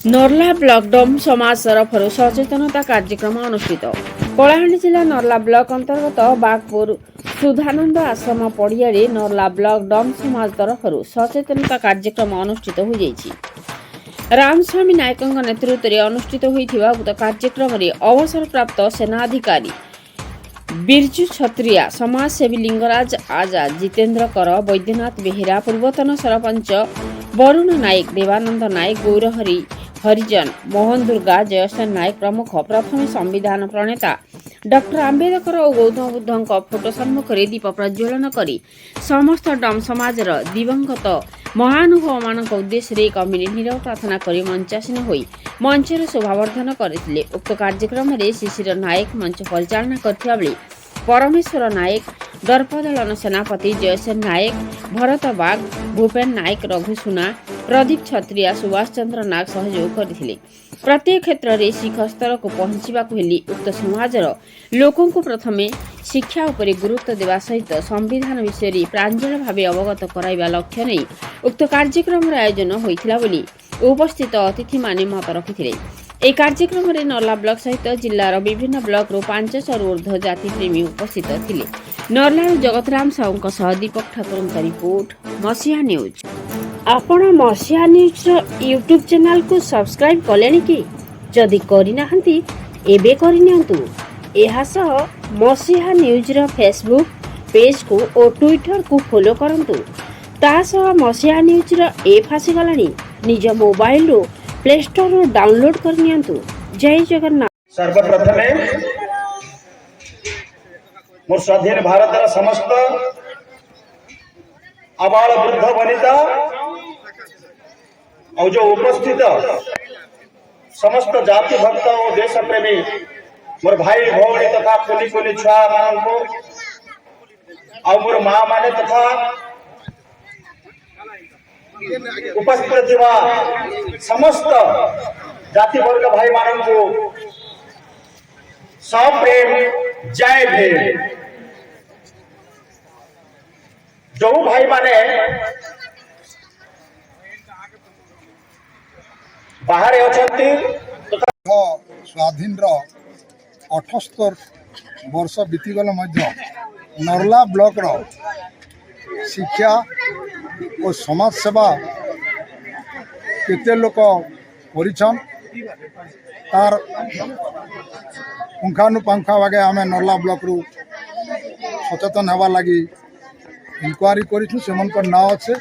नर्ला block डम समाज तरफर सचेतनता कार्यक्रम अनुष्ठित कलाहांडी जिला नर्ला ब्लॉक अंतर्गत बागपुर सुधानंद आश्रम पड़िया नर्ला ब्लॉक डम समाज तरफर सचेतनता कार्यक्रम अनुष्ठित हो जाइछि। रामस्वामी नायक नेतृत्व में अनुष्ठित होइथिबा उक्त कार्यक्रम में अवसर प्राप्त सेनाधिकारी बिरजू छत्रिया, समाजसेवी लिंगराज आजाद, जितेंद्र कर, वैद्यनाथ बेहेरा, पूर्वतन सरपंच वरुण नायक, देवानंद नायक, गौरहरी हरिजन, मोहन दुर्गा, जयसेन नायक प्रमुख प्रथम संविधान प्रणेता डॉक्टर आंबेडकर और गौतम बुद्ध फोटो सम्मुख में दीप प्रज्वलन करी समस्त डम समाजर दिवंगत महानुभव मान उद्देश्य एक मिनिट नीरव प्रार्थना कर मंचासीन होई मंचर शोभावर्धन करथिले। उक्त कार्यक्रम में शिशिर नायक मंच परिचालना करथिबा बेले परमेश्वर नायक, दर्पदलन सेनापति जयसेन नायक, भरत बाग, भूपेन नायक, रघु सुना, प्रदीप छत्रिया, सुभाष चंद्र नाग सहयोग करथिले। प्रत्येक क्षेत्र में शिख स्तर को पहुंचवा उक्त समाजर लोकों को प्रथमे शिक्षा उपर गुरुत्व देवा सहित संविधान विषय प्रांजल भाव अवगत कराइबा लक्ष्य नहीं उक्त कार्यक्रम आयोजन होइथिला बोली उपस्थित अतिथि माने मत रखिथिले। এই କାର୍ଯ୍ୟକ୍ରମରେ ନର୍ଲା ବ୍ଲକ ସହିତ ଜିଲ୍ଲାର ବିଭିନ୍ନ ବ୍ଲକରୁ 500ରୁ ଊର୍ଦ୍ଧ୍ୱ ଜାତିପ୍ରେମୀ ଉପସ୍ଥିତ ଥିଲେ। ନର୍ଲାରୁ ଜଗତରାମ ସାହୁଙ୍କ ସହ ଦୀପକ ଠାକୁରଙ୍କ ରିପୋର୍ଟ, ମସିହା ନ୍ୟୁଜ୍। ଆପଣ ମସିହା ନ୍ୟୁଜ୍ର ୟୁଟ୍ୟୁବ୍ ଚ୍ୟାନେଲକୁ ସବସ୍କ୍ରାଇବ୍ କଲେଣି କି? ଯଦି କରିନାହାନ୍ତି ଏବେ କରିନିଅନ୍ତୁ। ଏହାସହ ମସିହା ନ୍ୟୁଜ୍ର ଫେସବୁକ୍ ପେଜ୍କୁ ଓ ଟ୍ୱିଟରକୁ ଫଲୋ କରନ୍ତୁ। ତା ସହ ମସିହା ନ୍ୟୁଜ୍ର ଏପ୍ ଆସିଗଲାଣି। ନିଜ ମୋବାଇଲରୁ प्ले स्टोर डाउनलोड करनियंतु। जय जगन्नाथ। सर्वप्रथम मोर स्वाधीन भारत समस्त आबाल वृद्ध वनिता और जो उपस्थित समस्त जाति भक्त और देश प्रेमी मोर भाई भौणी तथा कुली कुली छुआ मान मोर माँ माने तथा उपस्थित समस्त जाति वर्ग भाई मान को सप्रेम जय भीम। जो भाई माने बाहर स्वाधीन 78 वर्ष बीतीगल नर्ला ब्लॉक शिक्षा और समाज सेवा केते लोक परिछन तार पुंखानुपुंखा भागे आम नर्ला ब्लॉक रु सचेतन होगा लगी इनक्वारी करूँ से ना अच्छे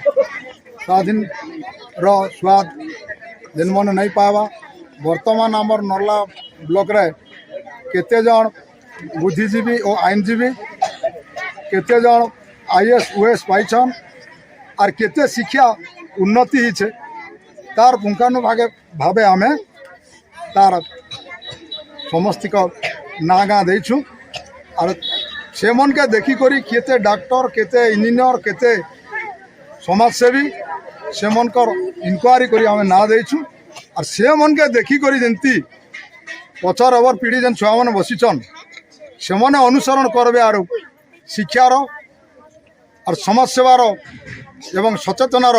स्वाधीन स्वाद जेन मन नहीं पावा। वर्तमान आमर नर्ला ब्लॉक रे केते जन बुद्धिजीवी और आईनजीवी केते जन IAS OAS पाइछन और केते शिक्षा उन्नति ही तार पुंखानुभागे भावे आमे तार समस्त ना गाँ देचु और से मन के देखी करी केते डॉक्टर केते इंजीनियर केते समाजसेवी से मनकर इनक्वारी करी आमे ना देचु और से मन के देखी करी जंती पचर ओवर पीढ़ी जेन छुआ मैंने बसीचन से मैंने अनुसरण करबे आर शिक्षार और समाज सेवार एवं सचेतनार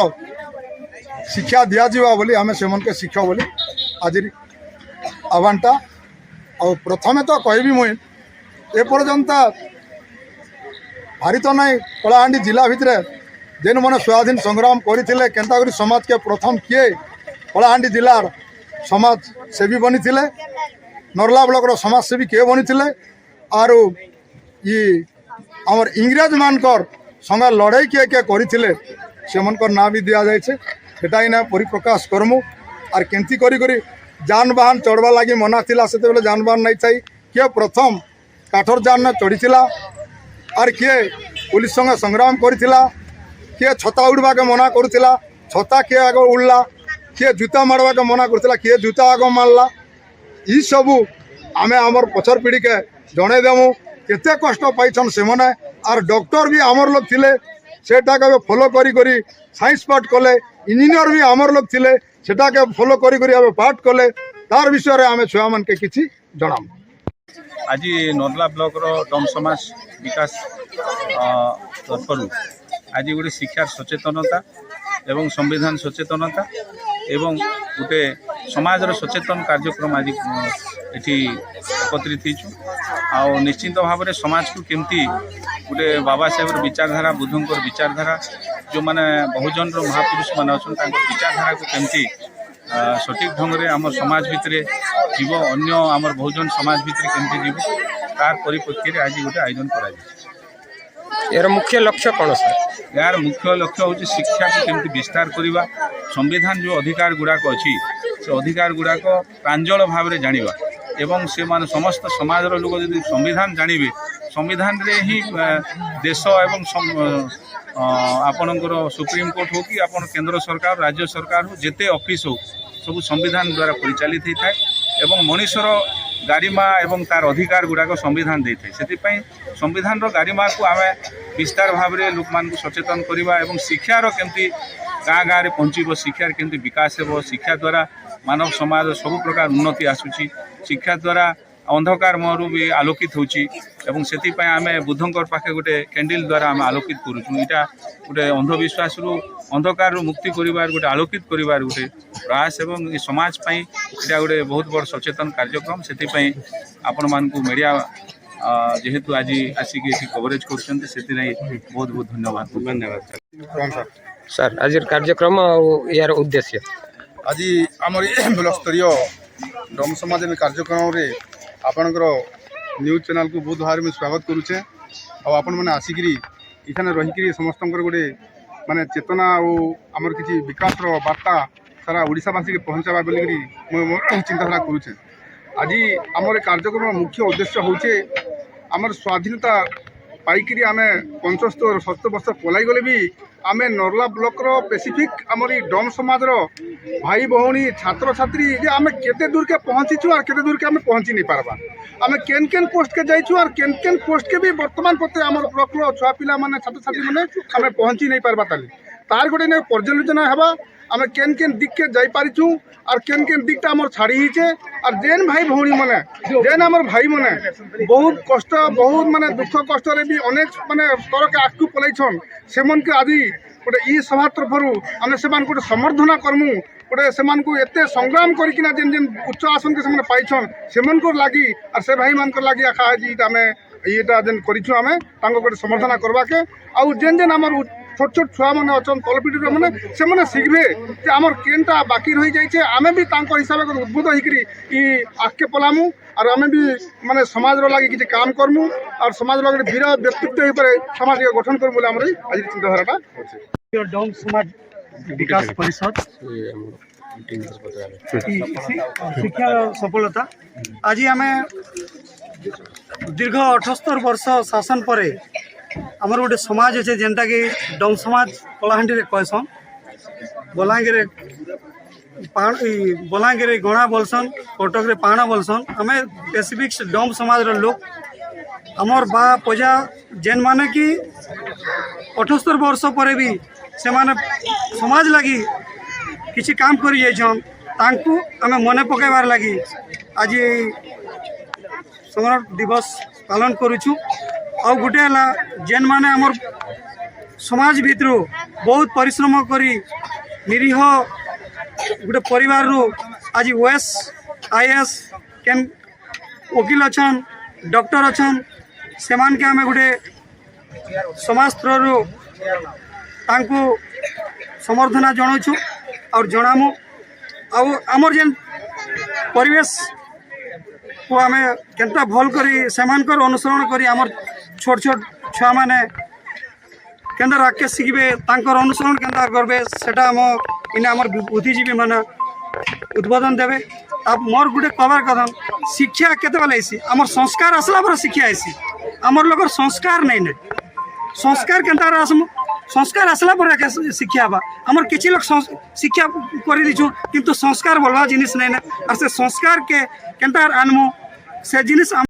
शिक्षा दिज्वा बोली आम से मन के शिक्षा बोली आज आह्वानटा और प्रथमे तो कहबी मुई एपर्यंत भारत नहीं कलाहांडी जिला भितर जेन मैंने स्वाधीन संग्राम करते केन्ता करी समाज के प्रथम किए कलाहांडी जिलार समाज सेवी बनी थे नर्ला ब्लॉक समाज सेवी किए बनी थे और ये आमर इंग्रेज मानकर संगे लड़ाई किए किए करते से मनकर ना भी दिया जाए सेटा ही ना परिप्रकाश करमु और केंती करी जान बाहन चढ़वा लगी मना थिला से जान बाहन नहीं चाहिए किए प्रथम काठर जान में चढ़ी और किए पुलिस संगे संग्राम करथिला किए छता उड़वा के मना करुला छता किए आग उड़ला किए जूता मारवा के मना करुला किए जूता आग मारला ई सबू आमे आमर पछर पीढ़ी के जड़े देमु केते कष्ट पाइछन से मने और डॉक्टर भी आमर लोग थिले सेटा के फॉलो करी साइंस पाठ कले इंजीनियर भी आमर लोग थिले सेटा के फॉलो करी पाठ कले तार विषय रे आमे छुआ मन के किछि जणाम। आज नर्ला ब्लॉक डम समाज विकास तरफ आज गोटे शिक्षार सचेतनता एवं संविधान सचेतनता एवं गोटे समाजर सचेतन कार्यक्रम आज ये एकत्रित हो निश्चिंत भाव में समाज को केमती गोटे बाबा साहेब विचारधारा बुद्धंकर विचारधारा जो मैंने बहुजन महापुरुष मान अच्छा विचारधारा को केमती सठिक ढंग से आम समाज भितर जीव अन्य आम बहुजन समाज भितर केमती जीव तार परिप्रेक्षी आज गोटे आयोजन कर यार मुख्य लक्ष्य कौन सर यार मुख्य लक्ष्य हूँ शिक्षा को केमती विस्तार करवा संविधान जो अधिकार गुड़ाक अच्छी से अधिकार गुड़ाक प्रांजल भाव में जाना एवं से मान समस्त समाज लोक जब संविधान जानवे संविधान रे ही देश एवं आपणकर सुप्रीमकोर्ट हो कि आपण केंद्र सरकार राज्य सरकार हो जेते ऑफिस हो सब संविधान द्वारा परिचालित होता है एवं मनुष्यर गारिमा एवं तार अधिकार गुड़ाक संविधान देते से संविधान गारिमा को आम विस्तार भाव में लोक मान सचेतन करवा एवं शिक्षार केमती गाँ गाँव में पहुँचब शिक्षार केमती विकास हो शिक्षा द्वारा मानव समाज सब प्रकार उन्नति आसूची शिक्षा द्वारा अंधकार महरु भी आलोकित होची एवं से आम बुद्धंकर पाखे गोटे कैंडल द्वारा आम आलोकित करुचु यहाँ गोटे अंधविश्वास अंधकार मुक्ति करिवार गोटे आलोकित करिवार गोटे प्रयास एवं ये समाज पई इटा गोटे बहुत बड़ सचेतन कार्यक्रम से आपण मानकु मीडिया जेहेतु आज आसिक कवरेज कर बहुत बहुत धन्यवाद सर आज कार्यक्रम और यार उद्देश्य आज आमर ब्लॉक स्तरीय डम समाज कार्यक्रम रे आपणकर न्यूज चैनल को बहुत भाव में स्वागत करुचे आपण मैंने आसिक इखाने रहीकि समस्त गोटे माने चेतना और आमर किसी विकास वार्ता सारा ओडिशावासी के पहुँचावा बोलिकी चिंताधारा करुचे आज आमर कार्यक्रम मुख्य उद्देश्य होचे आमर स्वाधीनता पाइकरी आम 65-70 वर्ष पलाई गले भी आम नर्ला ब्लॉक स्पेसिफिक आमर डम समाज भाई भौणी छात्र छात्री जे आम केते दूर के पहुँचीचु और केते दूर के आम पहुँची नहीं पारबा आम केन केन पोस्ट के जाइचु और केन केन पोस्ट के भी वर्तमान पते आमर ब्लॉक छुआ पिला माने छात्र छात्री माने आम पहुँची नहीं पारबा तार गोटे पर्यालोचना हेबा आम केन केन दिक के जाई पारिचु और केन केन दिकटा आमर छाड़ी हिचे और जेन भाई भौणी माने जेन आमर भाई माने बहुत कष्ट बहुत माने दुख कष्ट रे भी अनेक माने स्तर के आगू पलैछन सेमन के आदि गोटे ई सभा तरफरु आम से गोटे समर्थना करमु गोटे से एते संग्राम करकिना जेन जेन उच्च आसन के से पाइछन सेमन को लागी और से भाई मान को लागी आखा आज आम ये जेन करिछु आम तांको गोटे समर्थना करवा के आउ जेन जेन आमर छोट छोट छुआ मैंने अच्छा तलपीढ़ी मैंने से शिखबे कि आमर केनटा बाकी रही जाइए आम भी हिसाब से उद्भूत होकर आगे पलामु और आम भी माने समाज लगे किसी काम करमु और समाज लगे वीर व्यक्तित्व हो पारे सामाजिक गठन करमु बोले आमर आज चिंताधारा अच्छे डम समाज विकास परिषद शिक्षा सफलता आज आम दीर्घ 78 वर्ष शासन पर आमर गोटे समाज अच्छे जेनटा कि डम समाज कलाहांडी कहसन बलांगीर गणा बोलसन कटक रे पाणा बोलसन आम स्पेसिफिक डम समाज लोग आमर बा पजा जेन माने कि 78 वर्ष पर भी से माने समाज लगी किसी काम कर जाइछन तांकु आम मने पकाइबार लगी आज संग्राम दिवस पालन करुछु और गोटे है जेन माने आमर समाज भितर बहुत परिश्रम करी निरीह गोटे परिवार आज ओएस आईएएस केन वकील अच्छन डॉक्टर अच्छन से मान के आम गोटे समाज स्तर तांकु समर्थना जनाऊँ और जनामु आमर जेन परिवेश को आम केनता भल करी सेमानकर अनुसरण करी आमर छोट छोट छुआ मैंने केंद्र राके शिखबे तांकर अनुसरण केंद्र करबे सेटा आम इने आमर बुद्धिजीवी मैंने उद्बोधन देवे अब मोर गुटे कबार कदम शिक्षा केते बेले आइसी आमर संस्कार आसला पर शिक्षा आइसी आमर लोगर संस्कार नहीं ने संस्कार केंता आसमु संस्कार आसला पर शिक्षा बा आमर किछि लोग शिक्षा करि दिछु किंतु संस्कार बोलवा जिनिस नहीं ने और से संस्कार के केंता आनमु से जिनिस